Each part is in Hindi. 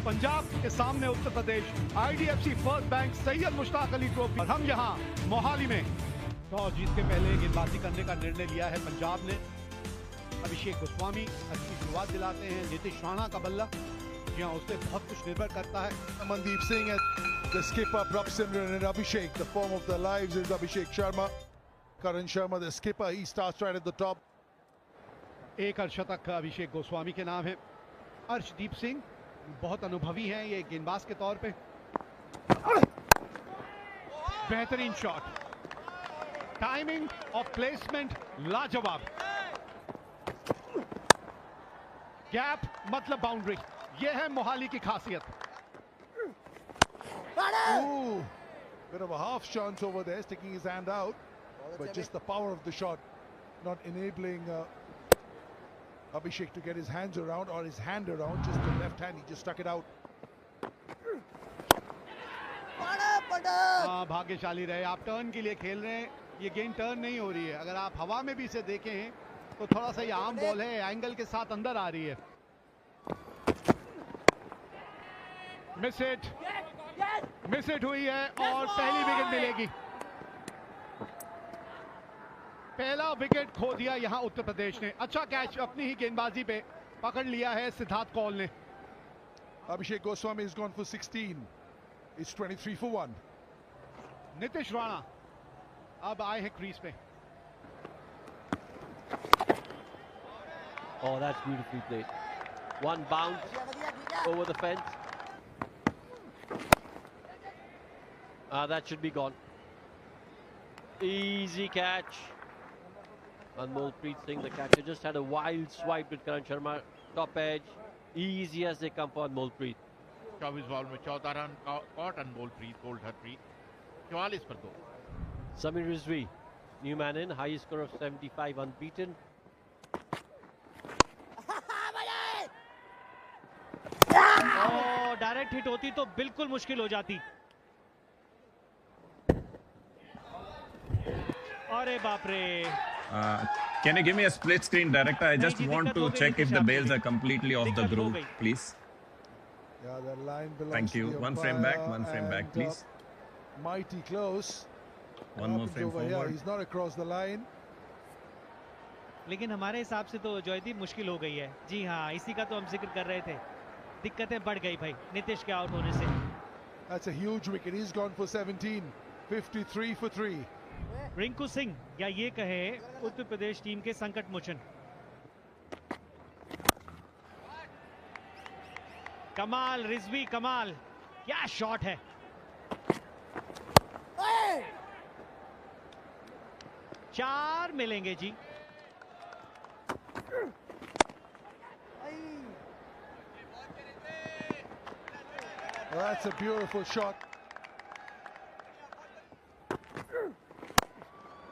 पंजाब के सामने Uttar Pradesh, IDFC first bank Syed Mushtaq Ali trophy. और हम यहाँ मोहाली में टॉस जीत के पहले गेंदबाजी करने का निर्णय लिया है पंजाब ने। अभिषेक गोस्वामी अच्छी शुरुआत दिलाते हैं। नीतीश राणा का बल्ला, यहाँ उससे बहुत कुछ निर्भर करता है। Mandeep Singh and the skipper Prabh Simran and Abhishek. The form of their lives is Abhishek Sharma. Karan Sharma, the skipper, he starts right at the top. एक अर्धशतक अभिषेक गोस्वामी के नाम है। अर्शदीप सिंह बहुत अनुभवी हैं ये गेंदबाज के तौर पे। बेहतरीन शॉट, टाइमिंग और प्लेसमेंट लाजवाब। गैप मतलब बाउंड्री, ये है मोहाली की खासियत। Ooh, bit of a half chance over there, sticking his hand out, but just the power of the shot not enabling Abhishek to get his hands around, or his hand around, just the left hand, he just stuck it out. भाग्यशाली रहे, आप टर्न के लिए खेल रहे हैं, ये गेंद टर्न नहीं हो रही है। अगर आप हवा में भी इसे देखें तो थोड़ा सा ये आम बॉल है, एंगल के साथ अंदर आ रही है। मिस हिट हुई है और पहली विकेट मिलेगी। पहला विकेट खो दिया यहां उत्तर प्रदेश ने। अच्छा कैच अपनी ही गेंदबाजी पे पकड़ लिया है सिद्धार्थ कौल ने। Abhishek Goswami has gone for 16. It's 23 for 1. Nitish Rana अब आए हैं क्रीज पे। Oh, that's beautifully played. One bounce over the fence. That should be gone. Easy catch. Anmolpreet Singh, the catcher, just had a wild swipe with Karan Sharma. Top edge. Easy as they come for Anmolpreet. 24 ball में 14 run caught Anmolpreet, bowled Harpreet 44 पर 2। Samir Rizvi, new man in, highest score of 75, unbeaten. Direct hit होती तो बिल्कुल मुश्किल हो जाती। अरे बाप रे। Can you give me a split screen, director? I just want to check if the bails are completely off the groove, please. Yeah, the line belongs Thank you. to the One frame back, umpire, one frame back, and, please. Mighty close. One more Happens frame over here. forward. He's not across the line. लेकिन हमारे हिसाब से तो जॉयदीप मुश्किल हो गई है। जी हाँ, इसी का तो हम जिक्र कर रहे थे। दिक्कतें बढ़ गई भाई नीतीश के आउट होने से। That's a huge wicket. He's gone for 17. 53 for 3. Rinku Singh या ये कहे उत्तर प्रदेश टीम के संकट मोचन। कमाल रिजवी, कमाल, क्या शॉट है। चार मिलेंगे जी। Well, that's a beautiful shot.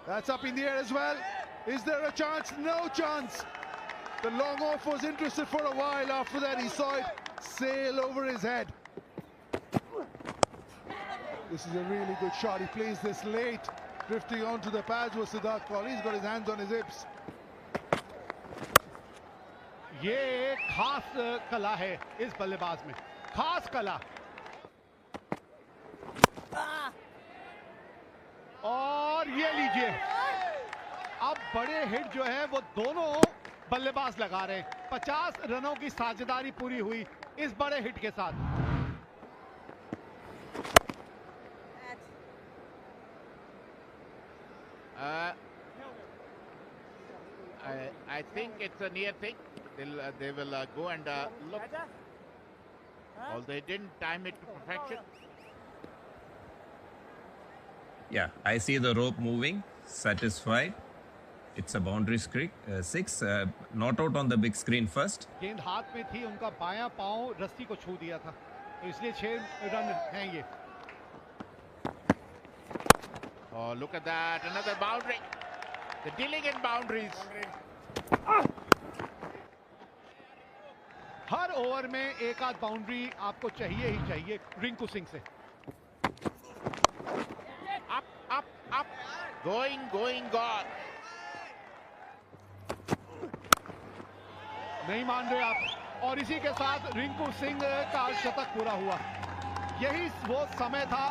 That's up in the air as well. Is there a chance? No chance. The long off was interested for a while. After that, he saw it sail over his head. This is a really good shot. He plays this late, drifting onto the pads with Siddharth Kaul. He's got his hands on his hips. ये एक खास कला है इस बल्लेबाज में, खास कला। और ये लीजिए, अब बड़े हिट जो है वो दोनों बल्लेबाज लगा रहे हैं। 50 रनों की साझेदारी पूरी हुई इस बड़े हिट के साथ। I think it's a near thing. They will go and look. Although they didn't time it to perfection. Yeah, I see the rope moving. Satisfied. It's a boundary streak. 6. Not out on the big screen first. गेंद हाथ में थी, उनका बायां पांव रस्सी को छू दिया था, तो इसलिए 6 रन हैं ये। Oh, look at that! Another boundary. The dealing in boundaries. Her over में एक आध बाउंड्री आपको चाहिए ही चाहिए रिंकू सिंह से। Up. Going, gone. नहीं मान रहे आप। और इसी के साथ रिंकू सिंह का शतक पूरा हुआ। यही वो समय था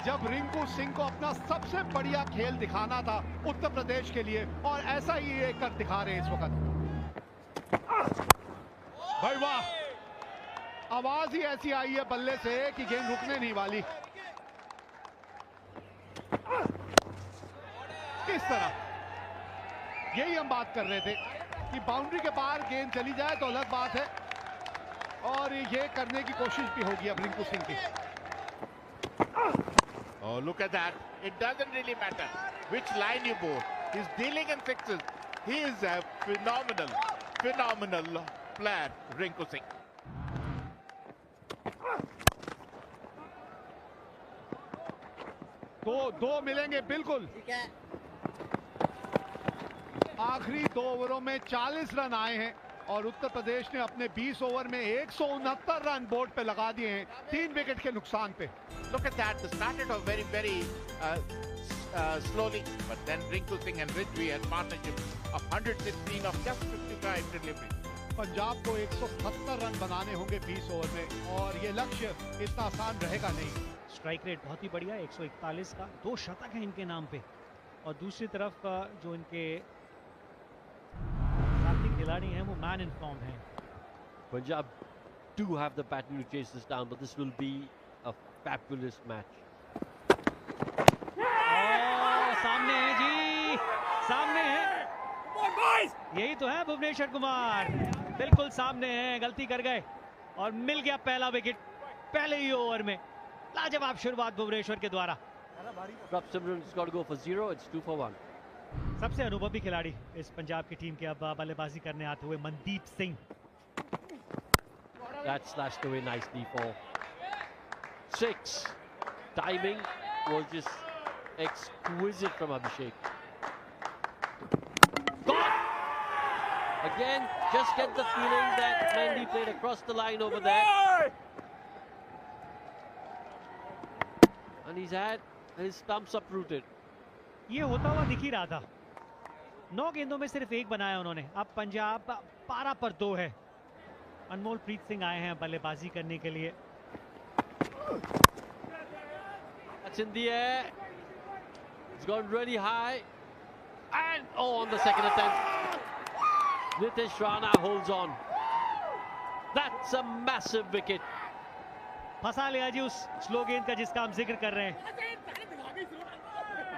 जब रिंकू सिंह को अपना सबसे बढ़िया खेल दिखाना था उत्तर प्रदेश के लिए, और ऐसा ही ये कर दिखा रहे हैं इस वक्त। भाई वाह, आवाज ही ऐसी आई है बल्ले से कि गेंद रुकने नहीं वाली। किस तरह, यही हम बात कर रहे थे कि बाउंड्री के पार गेंद चली जाए तो अलग बात है, और ये करने की कोशिश भी होगी अब रिंकू सिंह की। Oh, look at that. It doesn't really matter which line you bowl. He's dealing in sixes. He is a phenomenal player, Rinku Singh. दो मिलेंगे बिल्कुल। आखिरी 2 ओवरों में 40 रन आए हैं और उत्तर प्रदेश ने अपने 20 ओवर में 169 रन बोर्ड पे लगा दिए हैं 3 विकेट के नुकसान पे। Look at that. They started off very slowly, but then Rinku Singh and Ridgway had partnership of 116 of just 55 deliveries. Punjab को 170 रन बनाने होंगे 20 ओवर में, और ये लक्ष्य इतना आसान रहेगा नहीं। स्ट्राइक रेट बहुत ही बढ़िया 141 का, 2 शतक है इनके नाम पे। और दूसरी तरफ जो इनके साथी खिलाड़ी हैं वो मैन इन फॉर्म हैं। Punjab do have the pattern to chase this down, but this will be a fabulous match. सामने है जी, सामने है, यही तो है भुवनेश्वर कुमार, बिल्कुल सामने है, गलती कर गए और मिल गया पहला विकेट पहले ही ओवर में। लाजवाब शुरुआत भुवनेश्वर के द्वारा। Prabhsimran's got to go for 0. It's 2 for 1. सबसे अनुभवी खिलाड़ी इस पंजाब की टीम के अब बल्लेबाजी करने आते हुए Mandeep Singh. That slashed away nicely for 6. Timing was just exquisite from Abhishek. Gone! Again, just get the feeling that Mendy played across the line over there. And he's had his stumps uprooted. ये होता हुआ दिख ही रहा था। 9 गेंदों में सिर्फ 1 बनाया उन्होंने। अब पंजाब 12 पर 2 है। अनमोल प्रीत सिंह आए हैं बल्लेबाजी करने के लिए। That's in the air. It's gone really high. And on the second attempt, Nitish Rana holds on. That's a massive wicket. फंसा लिया जी उस स्लो गेंद का जिसका हम जिक्र कर रहे हैं।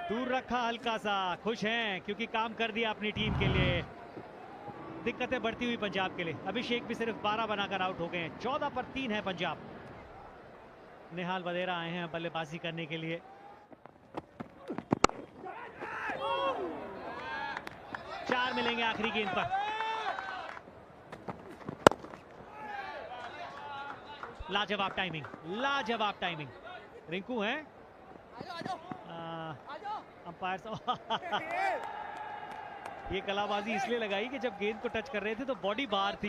दूर रखा हल्का सा, खुश हैं क्योंकि काम कर दिया अपनी टीम के लिए। दिक्कतें बढ़ती हुई पंजाब के लिए। अभिषेक भी सिर्फ 12 बनाकर आउट हो गए हैं। 14 पर 3 है पंजाब। निहाल वधेरा आए हैं बल्लेबाजी करने के लिए। चार मिलेंगे आखिरी गेंद पर। लाजवाब टाइमिंग, लाजवाब टाइमिंग। रिंकू हैं अंपायर। ये कलाबाजी इसलिए लगाई कि जब गेंद को टच कर रहे थे तो बॉडी बाहर थी।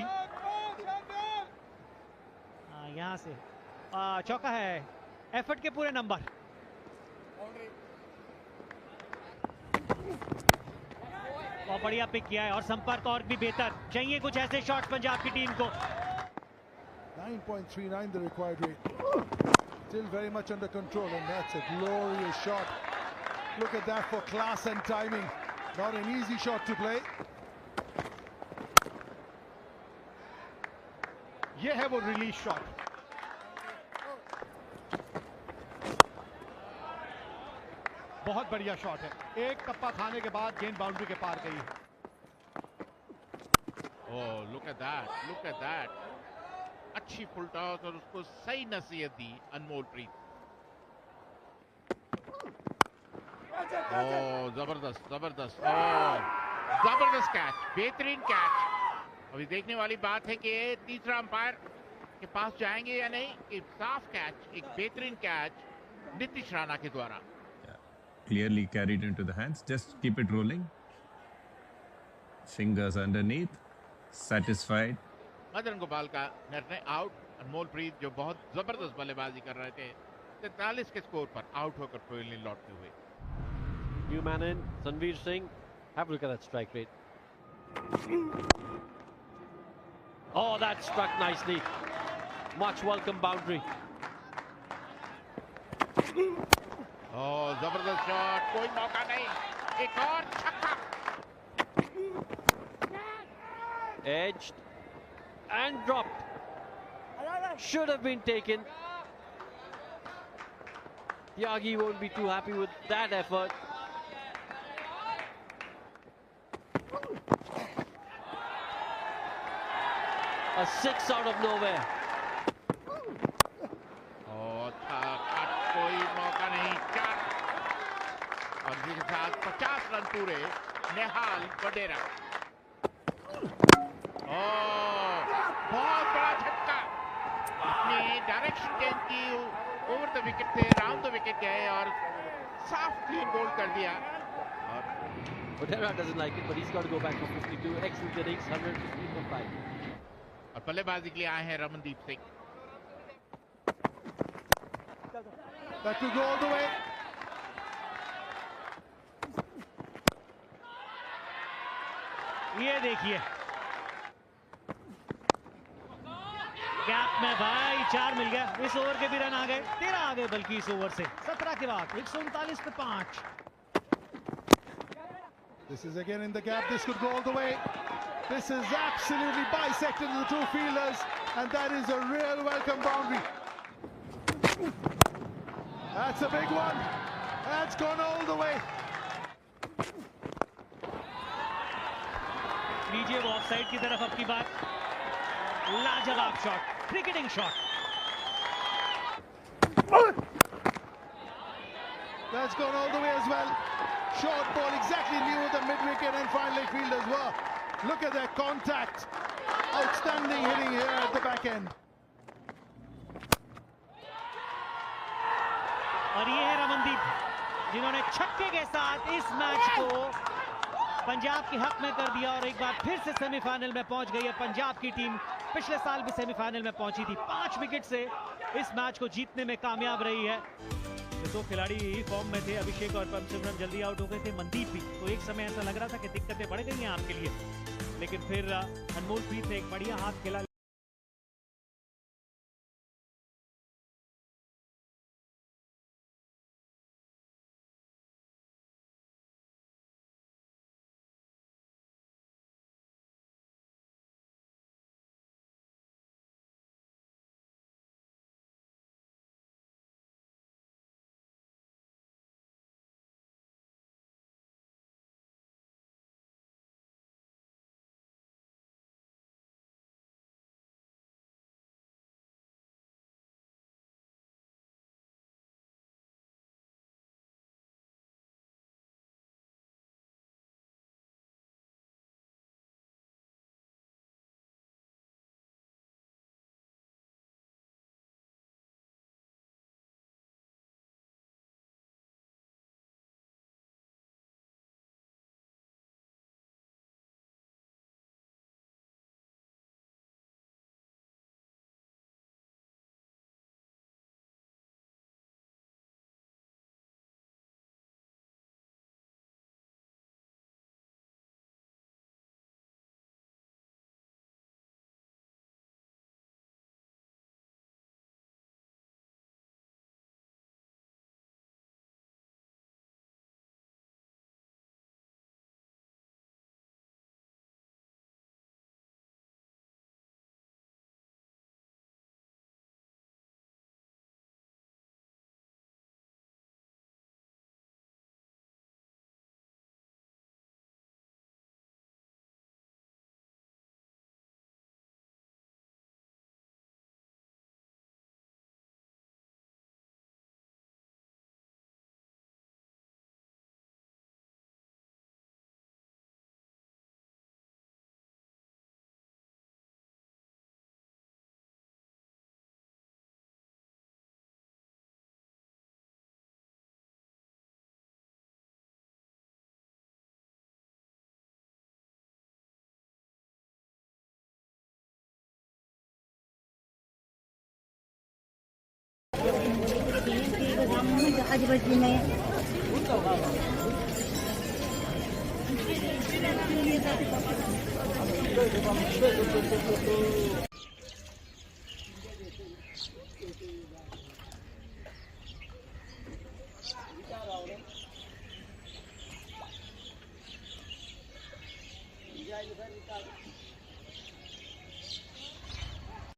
यहां से चौका है, एफर्ट के पूरे नंबर। बहुत बढ़िया पिक किया है और संपर्क और भी बेहतर। चाहिए कुछ ऐसे शॉट्स पंजाब की टीम को। 9.39 the required rate. Still very much under control, and that's a glorious shot. Look at that for class and timing. Not an easy shot to play. ये है वो रिलीज शॉट। बहुत बढ़िया शॉट है। एक टप्पा खाने के बाद गेंद बाउंड्री के पार गई। Oh, look at that. Look at that. अच्छी फुल टॉस और उसको सही नसीहत दी अनमोल प्रीत। जबरदस्त जबरदस्त जबरदस्त कैच, बेहतरीन कैच। अभी देखने वाली बात है कि तीसरा अंपायर के पास जाएंगे या नहीं। एक साफ कैच, एक बेहतरीन कैच नीतीश राणा के द्वारा। Clearly carried into the hands. Just keep it rolling. Fingers underneath. Satisfied. Madan Gopal का निर्णय आउट। अनमोल प्रीत जो बहुत जबरदस्त बल्लेबाजी कर रहे थे 43 के स्कोर पर आउट होकर पवेलियन लौटते हुए। New man in, Sanveer Singh. Have a look at that strike rate. Oh, that struck nicely. Much welcome boundary. Oh, जबरदस्त शॉट, कोई मौका नहीं, एक और छक्का. Edged and dropped. Should have been taken. Tyagi won't be too happy with that effort. A 6 out of nowhere. Oh, कोई मौका नहीं, 4 और इसी के साथ 50 रन पूरे. नेहाल वडेरा. बहुत बड़ा झटका. अपनी डायरेक्शन चेंज की, ओवर द विकेट थे, राउंड द विकेट गए और साफ क्लीन बोल्ड कर दिया. Vadera doesn't like it, but he's got to go back for 52. Excellent innings, 150 for 5. और बल्लेबाजी के लिए आए हैं Ramandeep Singh. That could go all the way. ये देखिए, गैप में भाई 4 मिल गया. इस ओवर के भी रन आ गए, 13 आ गए बल्कि इस ओवर से. 17 के बाद 139 पे 5. This is again in the gap. This could go all the way. This is absolutely bisected the two fielders, and that is a real welcome boundary. That's a big one. That's gone all the way. लीजिए वो ऑफसाइड की तरफ अपनी बात. लाजवाब shot, cricketing shot. That's gone all the way as well. Short ball, exactly knew the mid-wicket and fine leg fielders were. Look at that contact. Outstanding hitting here at the back end. और ये है रमनदीप, जिन्होंने छक्के के साथ इस मैच को पंजाब के हक में कर दिया और एक बार फिर से सेमीफाइनल में पहुंच गई है पंजाब की टीम. पिछले साल भी सेमीफाइनल में पहुंची थी. 5 विकेट से इस मैच को जीतने में कामयाब रही है. दो खिलाड़ी फॉर्म में थे, अभिषेक और परमसिमरन जल्दी आउट हो गए थे. मनदीप भी, तो एक समय ऐसा लग रहा था कि दिक्कतें बढ़ गई हैं आपके लिए, लेकिन फिर अनमोलप्रीत ने एक बढ़िया हाथ खेला. आज बजे में Yeah,